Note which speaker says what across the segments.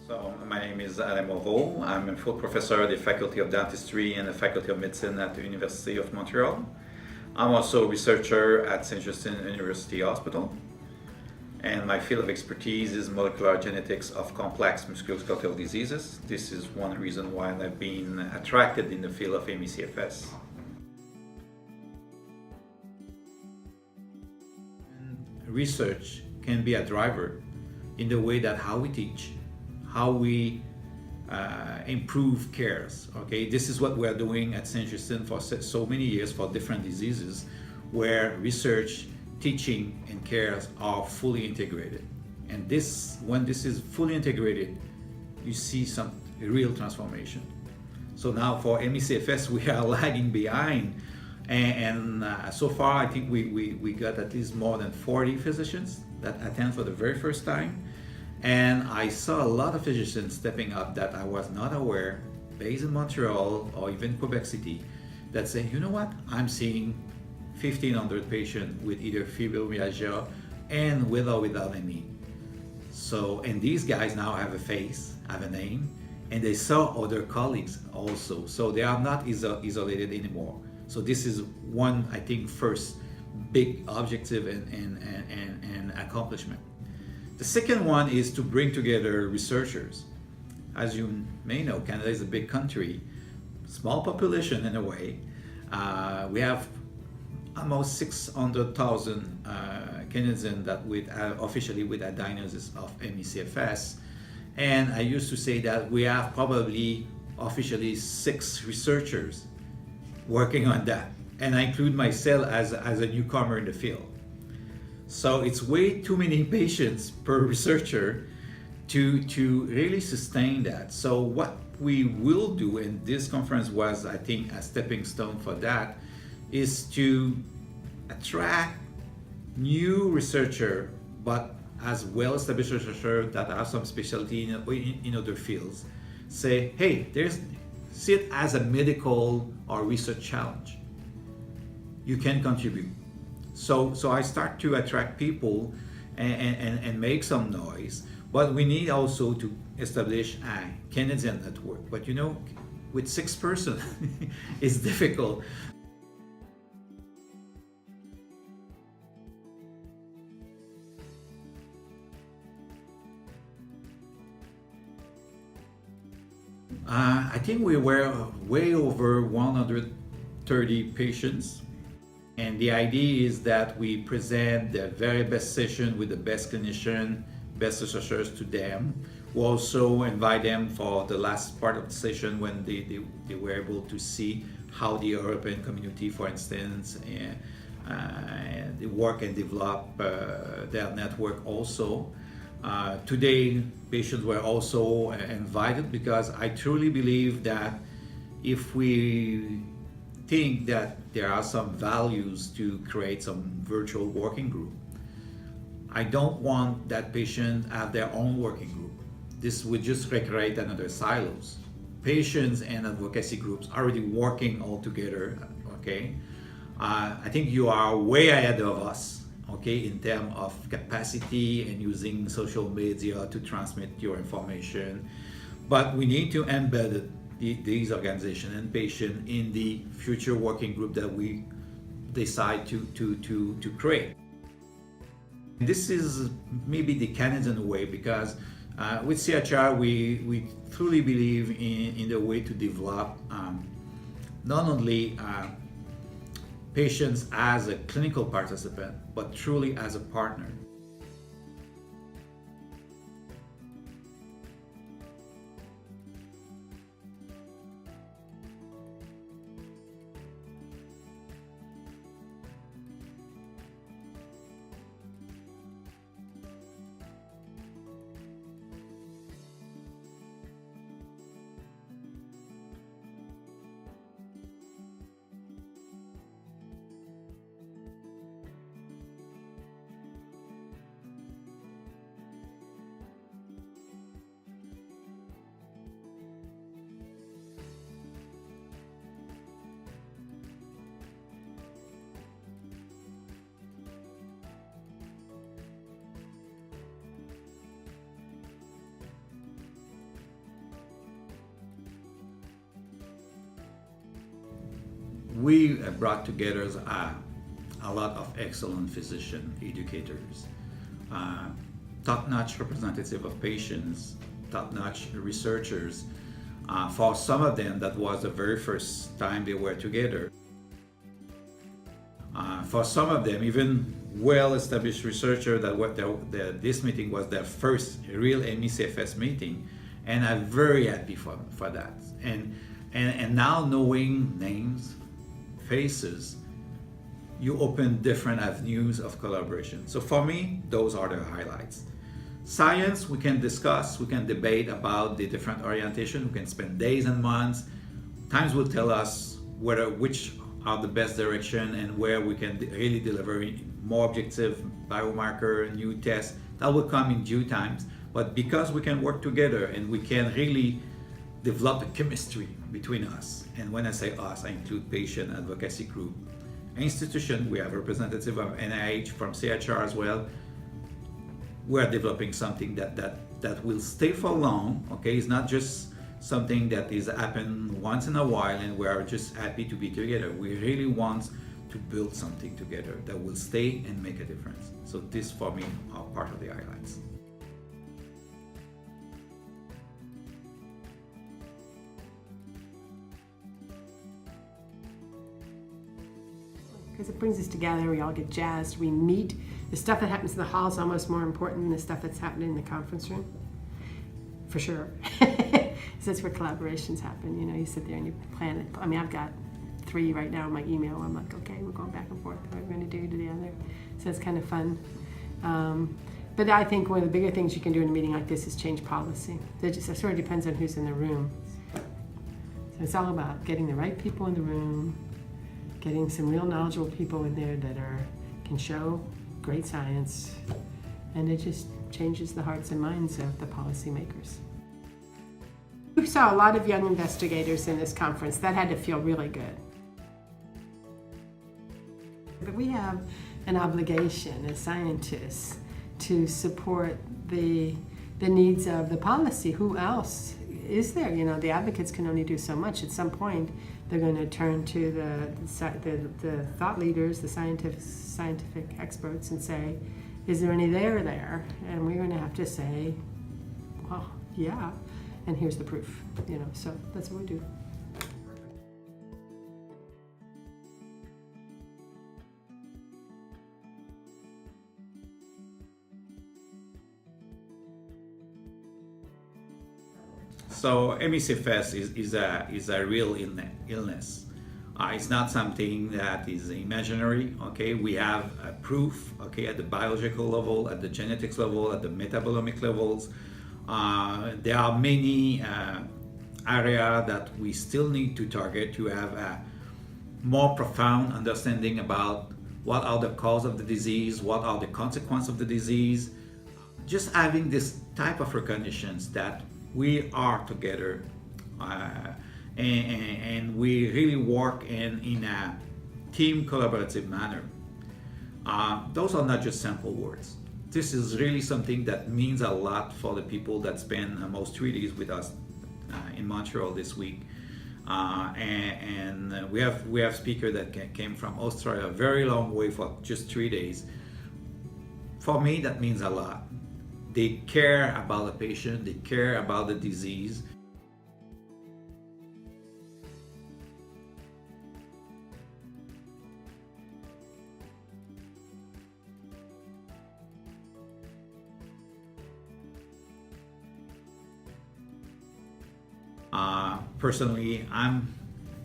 Speaker 1: So my name is Alain Moreau. I'm a full professor at the Faculty of Dentistry and the Faculty of Medicine at the University of Montreal. I'm also a researcher at St. Justin University Hospital. And my field of expertise is molecular genetics of complex musculoskeletal diseases. This is one reason why I've been attracted in the field of MECFS. Research can be a driver in the way that how we teach, how we improve cares. Okay, this is what we are doing at St. Justin for so many years for different diseases, where research, teaching, and cares are fully integrated. And when this is fully integrated, you see some real transformation. So now for MECFS, we are lagging behind. And so far, I think we got at least more than 40 physicians that attend for the very first time. And I saw a lot of physicians stepping up that I was not aware, based in Montreal or even Quebec City, that say, you know what, I'm seeing 1,500 patients with either fibromyalgia and with or without a knee. So, and these guys now have a face, have a name, and they saw other colleagues also. So they are not isolated anymore. So this is one, I think, first big objective and accomplishment. The second one is to bring together researchers. As you may know, Canada is a big country, small population in a way. We have almost 600,000 Canadians that officially with a diagnosis of MECFS. And I used to say that we have probably officially 6 researchers working on that. And I include myself as a newcomer in the field. So it's way too many patients per researcher to really sustain that. So what we will do, and this conference was, I think, a stepping stone for that, is to attract new researcher, but as well-established researchers that have some specialty in other fields. Say, hey, see it as a medical or research challenge. You can contribute. So I start to attract people and make some noise, but we need also to establish a Canadian network. But you know, with 6 persons, it's difficult. I think we were way over 130 patients. And the idea is that we present the very best session with the best clinician, best researchers to them. We also invite them for the last part of the session when they were able to see how the European community, for instance, they work and develop their network also. Today, patients were also invited because I truly believe that if we think that there are some values to create some virtual working group, I don't want that patient have their own working group. This would just create another silos. Patients and advocacy groups are already working all together, okay? I think you are way ahead of us, okay, in terms of capacity and using social media to transmit your information. But we need to embed these organizations and patients in the future working group that we decide to create. This is maybe the Canadian way, because with CHR we truly believe in the way to develop not only patients as a clinical participant, but truly as a partner. we brought together a lot of excellent physician educators, top-notch representative of patients, top-notch researchers. For some of them, that was the very first time they were together. For some of them, even well-established researchers, this meeting was their first real MECFS meeting, and I'm very happy for that. And now knowing names, faces, you open different avenues of collaboration. So for me, those are the highlights. Science, we can discuss, we can debate about the different orientation. We can spend days and months. Times will tell us which are the best direction and where we can really deliver more objective biomarker, new tests. That will come in due times. But because we can work together and we can really develop a chemistry between us, and when I say us, I include patient advocacy group, institution, we have a representative of NIH, from CHR as well. We're developing something that will stay for long, okay? It's not just something that is happen once in a while and we are just happy to be together. We really want to build something together that will stay and make a difference. So this, for me, are part of the highlights.
Speaker 2: Because it brings us together, we all get jazzed, we meet. The stuff that happens in the hall is almost more important than the stuff that's happening in the conference room, for sure. So that's where collaborations happen. You know, you sit there and you plan it. I mean, I've got 3 right now in my email. I'm like, okay, we're going back and forth. What are we going to do together? So it's kind of fun. But I think one of the bigger things you can do in a meeting like this is change policy. It sort of depends on who's in the room. So it's all about getting the right people in the room, getting some real knowledgeable people in there that can show great science, and it just changes the hearts and minds of the policymakers. We saw a lot of young investigators in this conference. That had to feel really good. But we have an obligation as scientists to support the needs of the policy. Who else is there? You know, the advocates can only do so much. At some point, they're going to turn to the thought leaders, the scientific experts, and say, is there any there? And we're going to have to say, well, yeah, and here's the proof. You know, so that's what we do.
Speaker 1: So MECFS is a real illness. It's not something that is imaginary. Okay, we have a proof. Okay, at the biological level, at the genetics level, at the metabolomic levels. There are many areas that we still need to target to have a more profound understanding about what are the cause of the disease, what are the consequences of the disease. Just having this type of recognitions that we are together and we really work in a team collaborative manner. Those are not just simple words. This is really something that means a lot for the people that spend almost 3 days with us in Montreal this week. And we have speakers that came from Australia, a very long way for just 3 days. For me, that means a lot. They care about the patient, they care about the disease. Personally,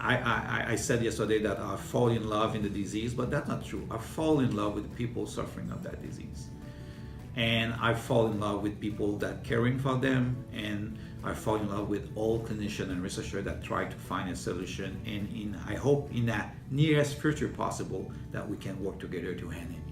Speaker 1: I said yesterday that I fall in love in the disease, but that's not true. I fall in love with people suffering of that disease. And I fall in love with people that caring for them, and I fall in love with all clinicians and researchers that try to find a solution, and I hope in the nearest future possible that we can work together to end it.